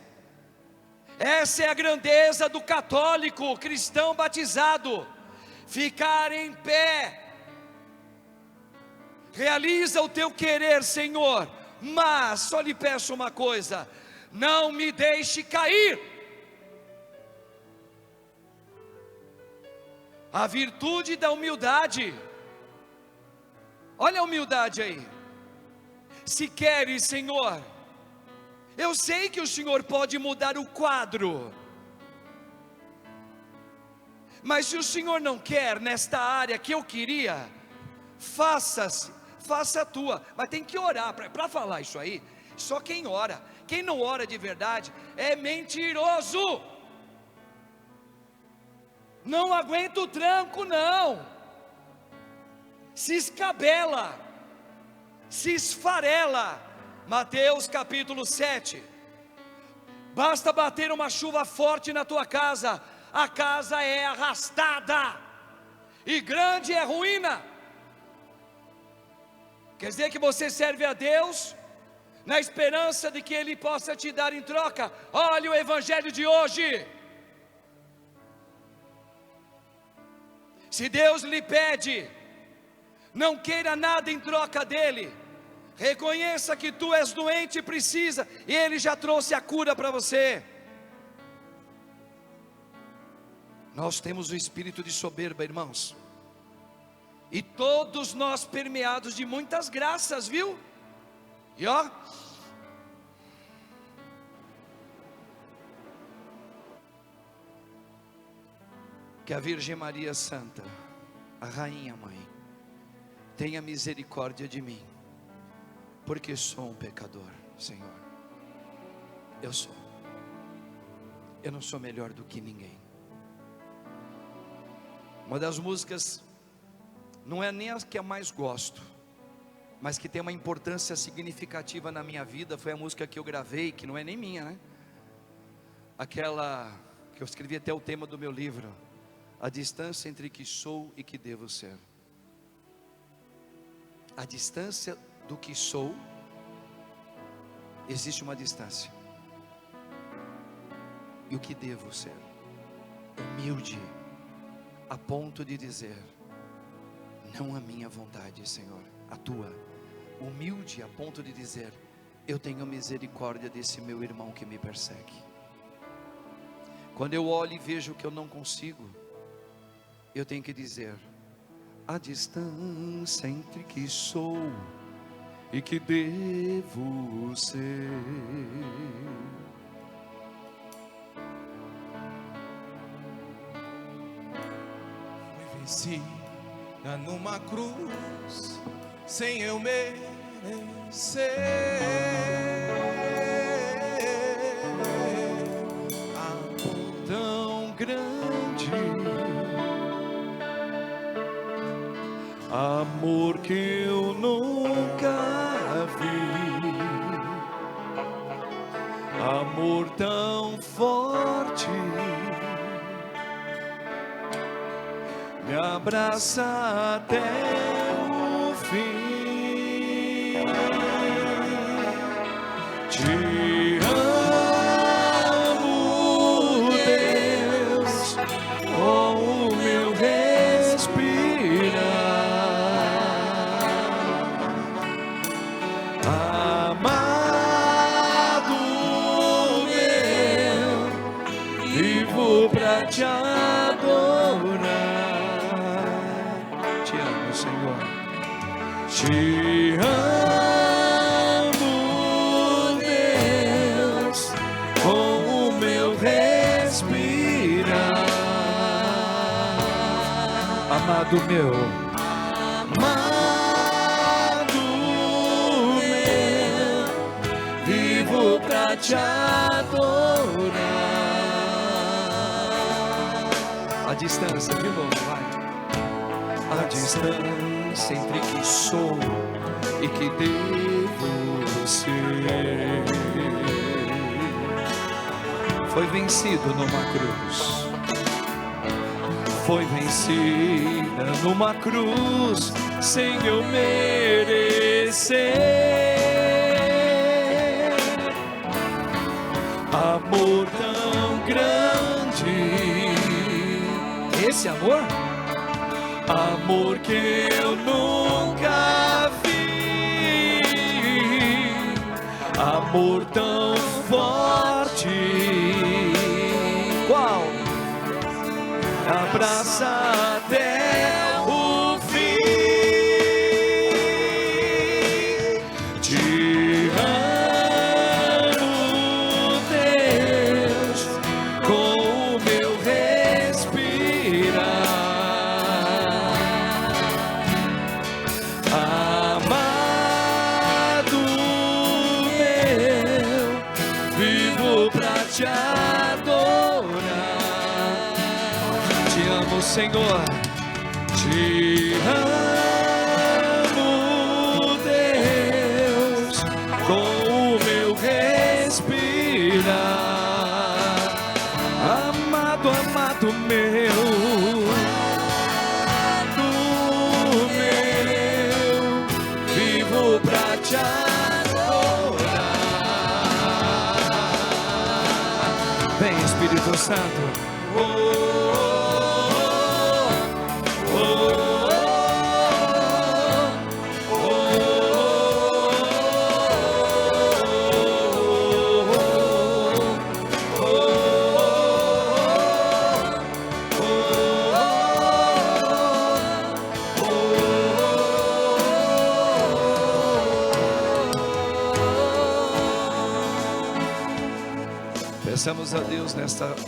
Essa é a grandeza do católico, cristão batizado, ficar em pé. Realiza o teu querer, Senhor, mas só lhe peço uma coisa: não me deixe cair. A virtude da humildade. Olha a humildade aí. Se queres, Senhor, eu sei que o Senhor pode mudar o quadro, mas se o Senhor não quer nesta área que eu queria, faça a tua. Mas tem que orar, para falar isso aí, só quem ora. Quem não ora de verdade é mentiroso. Não aguenta o tranco, não. Se escabela, se esfarela. Mateus capítulo 7. Basta bater uma chuva forte na tua casa, a casa é arrastada, e grande é a ruína. Quer dizer que você serve a Deus na esperança de que Ele possa te dar em troca. Olha o evangelho de hoje. Se Deus lhe pede, não queira nada em troca dele. Reconheça que tu és doente e precisa, e Ele já trouxe a cura para você. Nós temos o espírito de soberba, irmãos, e todos nós permeados de muitas graças, viu? E ó, que a Virgem Maria Santa, a Rainha Mãe, tenha misericórdia de mim, porque sou um pecador, Senhor. Eu não sou melhor do que ninguém. Uma das músicas, não é nem a que eu mais gosto, mas que tem uma importância significativa na minha vida, foi a música que eu gravei, que não é nem minha, né? Aquela que eu escrevi até o tema do meu livro: a distância entre que sou e que devo ser. A distância do que sou, existe uma distância, e o que devo ser, humilde, a ponto de dizer: não a minha vontade, Senhor, a tua. Humilde a ponto de dizer: eu tenho misericórdia desse meu irmão que me persegue. Quando eu olho e vejo que eu não consigo, eu tenho que dizer: a distância entre que sou e que devo ser. Fui vencida numa cruz, sem eu merecer. Amor Tão grande, amor que eu nunca vi, amor tão forte, abraça até o fim. Te amo, Deus, com o meu respirar. Amado meu, vivo pra te adorar. Te amo, Senhor. Te amo, Deus, com o meu respirar. Amado meu, amado meu, vivo pra te adorar. A distância, de novo, vai. A distância entre que sou e que devo ser foi vencido numa cruz. Foi vencida numa cruz sem eu merecer. Amor tão grande, esse amor, amor que eu nunca vi, amor tão forte. Qual? Abraça até o fim. Te amo, Deus, com o meu respirar. Amado meu, vivo pra te adorar. Te amo, Senhor. Te amo, Deus, com o meu respirar. Amado, amado meu, amado meu, vivo pra te adorar. Vem, Espírito Santo. Peçamos a Deus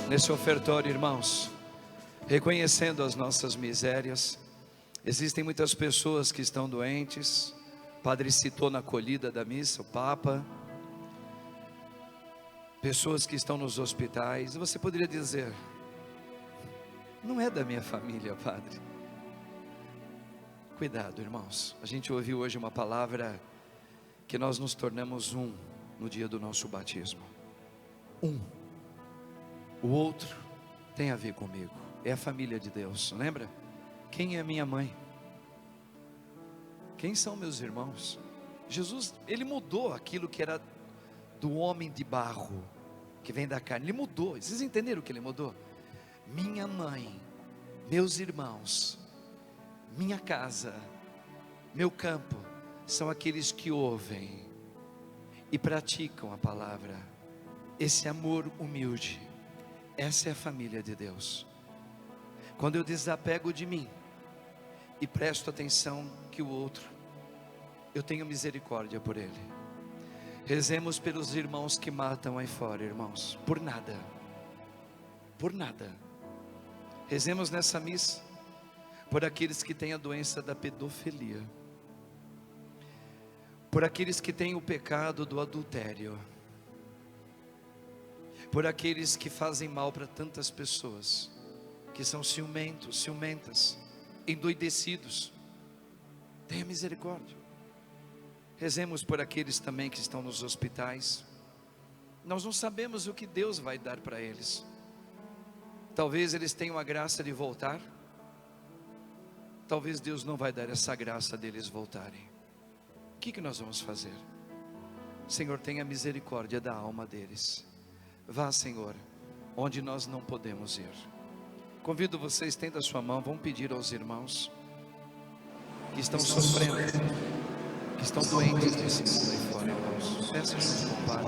nesse ofertório, irmãos, reconhecendo as nossas misérias. Existem muitas pessoas que estão doentes. O Padre citou na acolhida da missa, o Papa. Pessoas que estão nos hospitais. Você poderia dizer: não é da minha família, Padre. Cuidado, irmãos. A gente ouviu hoje uma palavra que nós nos tornamos um no dia do nosso batismo. Um. O outro tem a ver comigo. É a família de Deus. Lembra? Quem é minha mãe? Quem são meus irmãos? Jesus, ele mudou aquilo que era do homem de barro, que vem da carne. Ele mudou. Vocês entenderam o que ele mudou? Minha mãe, meus irmãos, minha casa, meu campo, são aqueles que ouvem e praticam a palavra. Esse amor humilde, essa é a família de Deus. Quando eu desapego de mim e presto atenção que o outro, eu tenho misericórdia por ele. Rezemos pelos irmãos que matam aí fora, irmãos, por nada, por nada. Rezemos nessa missa por aqueles que têm a doença da pedofilia, por aqueles que têm o pecado do adultério, por aqueles que fazem mal para tantas pessoas, que são ciumentos, ciumentas, endoidecidos. Tenha misericórdia. Rezemos por aqueles também que estão nos hospitais. Nós não sabemos o que Deus vai dar para eles. Talvez eles tenham a graça de voltar, talvez Deus não vai dar essa graça deles voltarem. O que nós vamos fazer? Senhor, tenha misericórdia da alma deles. Vá, Senhor, onde nós não podemos ir. Convido vocês, estenda a sua mão, vamos pedir aos irmãos que estão sofrendo, que estão doentes nesse mundo aí fora, irmãos. Peça junto com o Pai.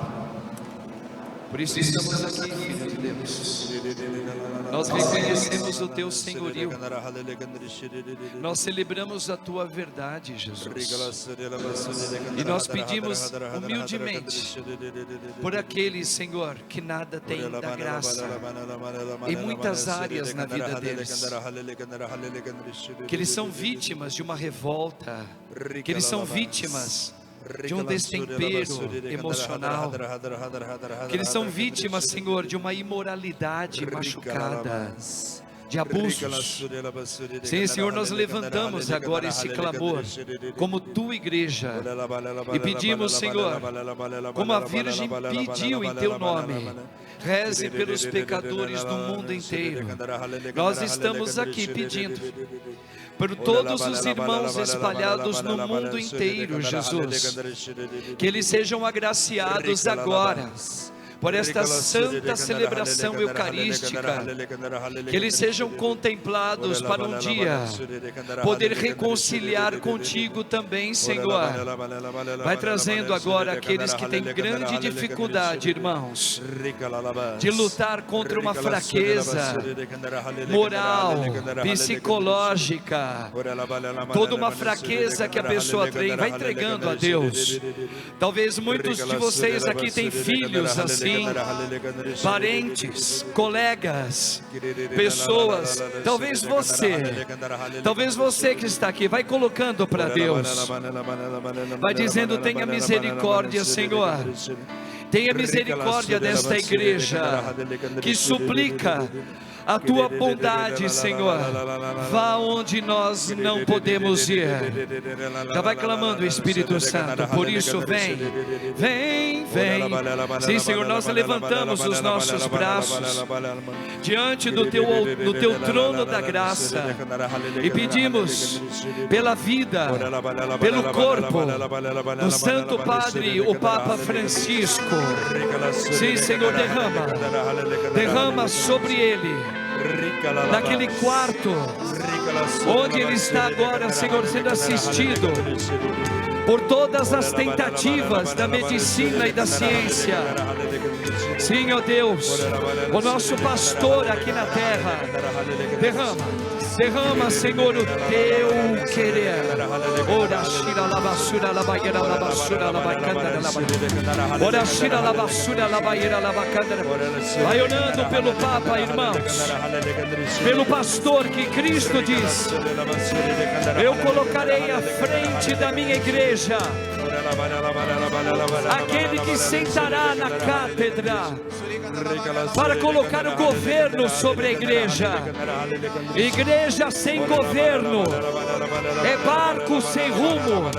Por isso estamos aqui, Filho de Deus. Nós reconhecemos o Teu senhorio. Nós celebramos a Tua verdade, Jesus. E nós pedimos humildemente por aqueles, Senhor, que nada têm da graça em muitas áreas na vida deles, que eles são vítimas de uma revolta, que eles são vítimas de um destempero emocional, que eles são vítimas, Senhor, de uma imoralidade machucada, de abusos. Sim, Senhor, nós levantamos agora esse clamor como Tua igreja e pedimos, Senhor, como a Virgem pediu em Teu nome, reze pelos pecadores do mundo inteiro. Nós estamos aqui pedindo por todos os irmãos espalhados no mundo inteiro, Jesus, que eles sejam agraciados agora por esta santa celebração eucarística, que eles sejam contemplados para um dia poder reconciliar contigo também, Senhor. Vai trazendo agora aqueles que têm grande dificuldade, irmãos, de lutar contra uma fraqueza moral, psicológica, toda uma fraqueza que a pessoa tem. Vai entregando a Deus. Talvez muitos de vocês aqui têm filhos assim, parentes, colegas, pessoas. Talvez você que está aqui, vai colocando para Deus, vai dizendo: tenha misericórdia, Senhor, tenha misericórdia desta igreja que suplica a Tua bondade, Senhor. Vá onde nós não podemos ir. Já vai clamando o Espírito Santo. Por isso vem, vem, vem. Sim, Senhor, nós levantamos os nossos braços diante do Teu trono da graça e pedimos pela vida, pelo corpo do Santo Padre, o Papa Francisco. Sim, Senhor, derrama sobre ele, naquele quarto onde ele está agora, Senhor, sendo assistido por todas as tentativas da medicina e da ciência. Sim, ó Deus, o nosso pastor aqui na terra, derrama, Senhor, o Teu querer. Ora, shira la basura, la bagueira, la basura, la bacana, la bagueira. Ora, shira la basura, la bagueira, la bacana. Vai orando pelo Papa, irmãos, pelo pastor que Cristo diz: eu colocarei à frente da minha igreja aquele que sentará na cátedra para colocar o governo sobre a igreja. Igreja sem governo é barco sem rumo.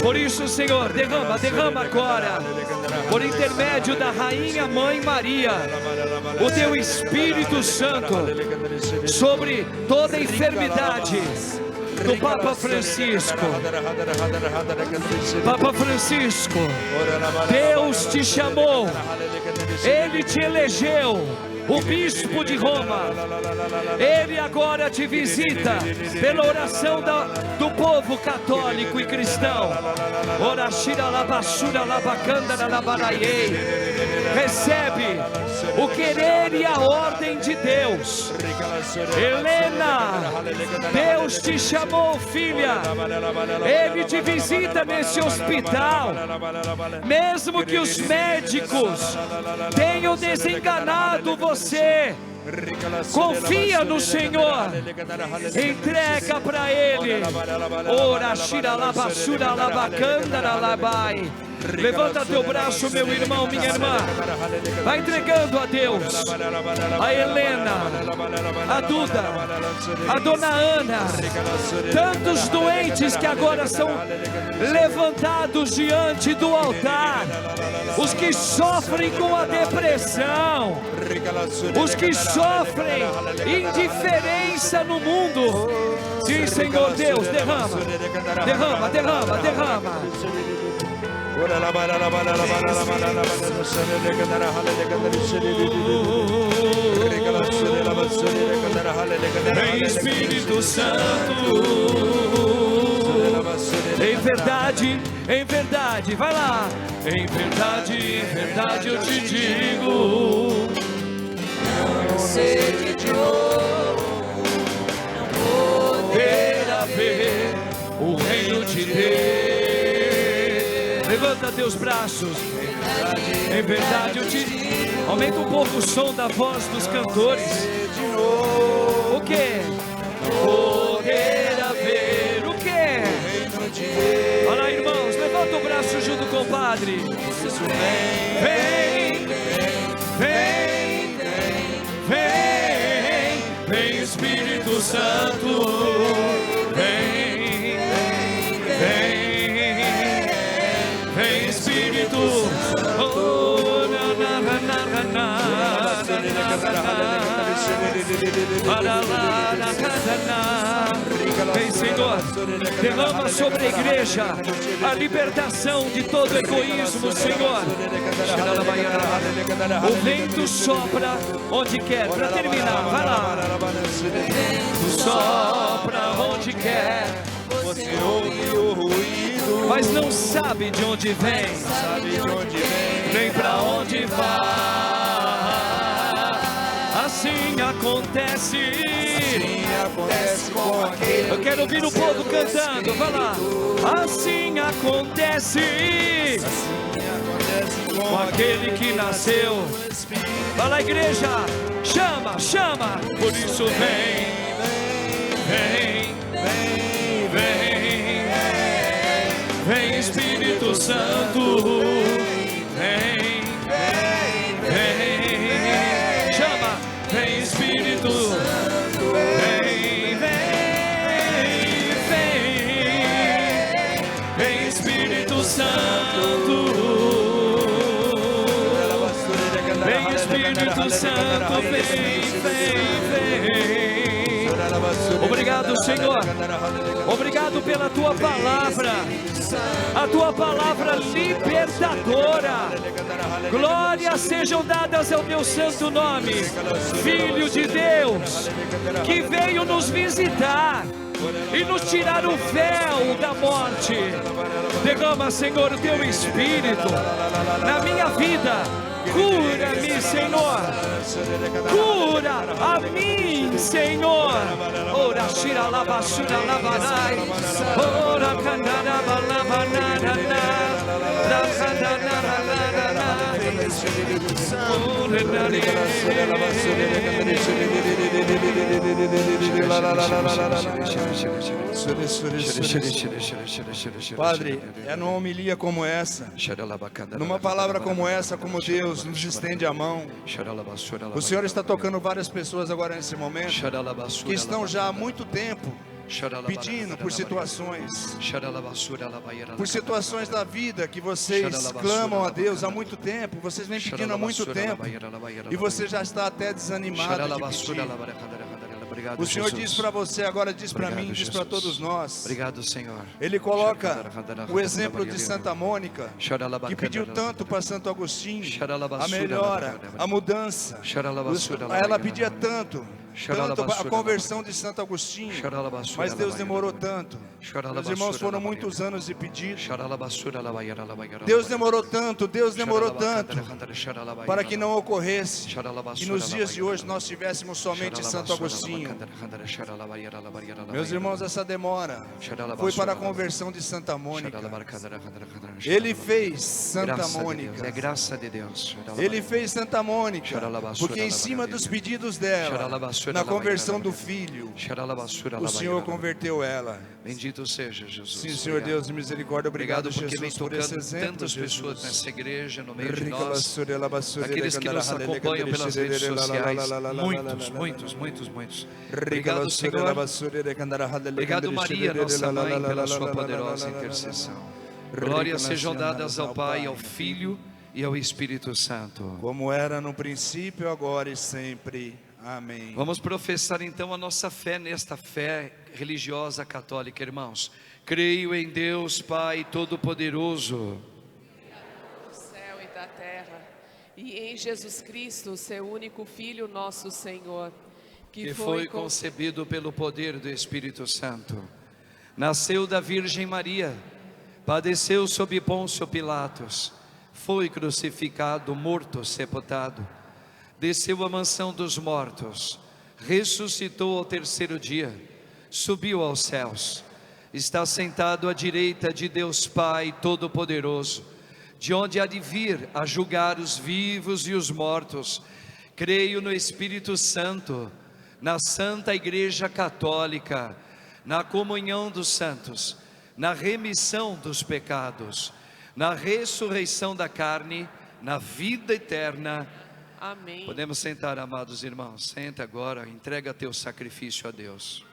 Por isso, Senhor, derrama agora, por intermédio da Rainha Mãe Maria, o Teu Espírito Santo sobre toda enfermidade do Papa Francisco. Papa Francisco, Deus te chamou, Ele te elegeu o bispo de Roma. Ele agora te visita pela oração do povo católico e cristão. Orashira labassura labacanda labaraiei. Recebe o querer e a ordem de Deus. Helena, Deus te chamou, filha. Ele te visita nesse hospital. Mesmo que os médicos tenham desenganado você, confia no Senhor, entrega para Ele. Ora, shira labassura labacanda labai. Levanta teu braço, meu irmão, minha irmã. Vai entregando a Deus. A Helena, a Duda, a Dona Ana, tantos doentes que agora são levantados diante do altar. os que sofrem com a depressão, os que sofrem indiferença no mundo. Sim, Senhor Deus, derrama, derrama, derrama, derrama. Vem Espírito Santo. Em verdade, vai lá. Em verdade eu te digo, não sede de ouro, não poderá ver o reino de Deus. Levanta teus braços. Em verdade eu te digo. Aumenta um pouco o som da voz dos cantores. O que? Poderá ver o que? Olha lá, irmãos, levanta o braço junto com o Padre. Vem, vem, vem, vem Espírito Santo. Vem, vem, vem Espírito. Oh, na na na na na na. Vem, Senhor, derrama sobre a igreja a libertação de todo egoísmo, Senhor. O vento sopra onde quer. Para terminar, vai lá. O vento sopra onde quer. Você ouve o ruído, mas não sabe de onde vem. Nem para onde vai. Assim acontece com aquele. Eu quero ouvir o povo cantando, vai lá. Assim acontece com aquele que nasceu. Vai lá, igreja, chama, chama. Por isso vem, vem, vem, vem Espírito Santo. Vem, vem, chama, vem Espírito Santo. Vem, vem, vem, vem Espírito Santo. Vem Espírito Santo, vem, vem, vem. Obrigado, Senhor. Obrigado pela tua palavra. A tua palavra libertadora. Glórias sejam dadas ao teu santo nome, Filho de Deus, que veio nos visitar e nos tirar o véu da morte. Derrama, Senhor, o teu Espírito na minha vida. Cura-me, Senhor. Cura a mim, Senhor. Ora, shira la basura la barai. Ora, canara la banana. La canara la. Padre, é numa homilia como essa, numa palavra como essa, como Deus nos estende a mão. O Senhor está tocando várias pessoas agora nesse momento, que estão já há muito tempo pedindo por situações da vida que vocês clamam a Deus há muito tempo, vocês vêm pedindo há muito tempo, e você já está até desanimado de pedir. O Senhor diz para você agora, diz para mim, diz para todos nós. Obrigado, Senhor. Ele coloca o exemplo de Santa Mônica, que pediu tanto para Santo Agostinho, a melhora, a mudança. Ela pedia tanto a conversão de Santo Agostinho, mas Deus demorou tanto. Meus irmãos, foram muitos anos de pedido. Deus demorou tanto para que não ocorresse e nos dias de hoje nós tivéssemos somente Santo Agostinho. Meus irmãos, essa demora foi para a conversão de Santa Mônica. Ele fez Santa Mônica. É graça de Deus. Ele fez Santa Mônica, porque em cima dos pedidos dela, na conversão do filho, o Senhor converteu ela. Bendito seja Jesus. Sim, Senhor Deus de misericórdia, obrigado porque vem Jesus por esse tocando exemplo, tantas pessoas Jesus. nessa igreja, no meio de nós, aqueles que nos acompanham pelas redes sociais, muitos. Obrigado, Senhor. Obrigado, Maria, nossa mãe, pela sua poderosa intercessão. Glórias sejam dadas ao Pai, ao Filho e ao Espírito Santo. Como era no princípio, agora e sempre. Amém. Vamos professar então a nossa fé nesta fé religiosa católica, irmãos. Creio em Deus Pai Todo-Poderoso, do céu e da terra, e em Jesus Cristo, seu único Filho, nosso Senhor, que foi concebido pelo poder do Espírito Santo. Nasceu da Virgem Maria, padeceu sob Pôncio Pilatos, foi crucificado, morto, sepultado, desceu à mansão dos mortos, ressuscitou ao terceiro dia, subiu aos céus, está sentado à direita de Deus Pai Todo-Poderoso, de onde há de vir a julgar os vivos e os mortos. Creio no Espírito Santo, na Santa Igreja Católica, na comunhão dos santos, na remissão dos pecados, na ressurreição da carne, na vida eterna. Amém. Podemos sentar, amados irmãos. Senta agora, entrega teu sacrifício a Deus.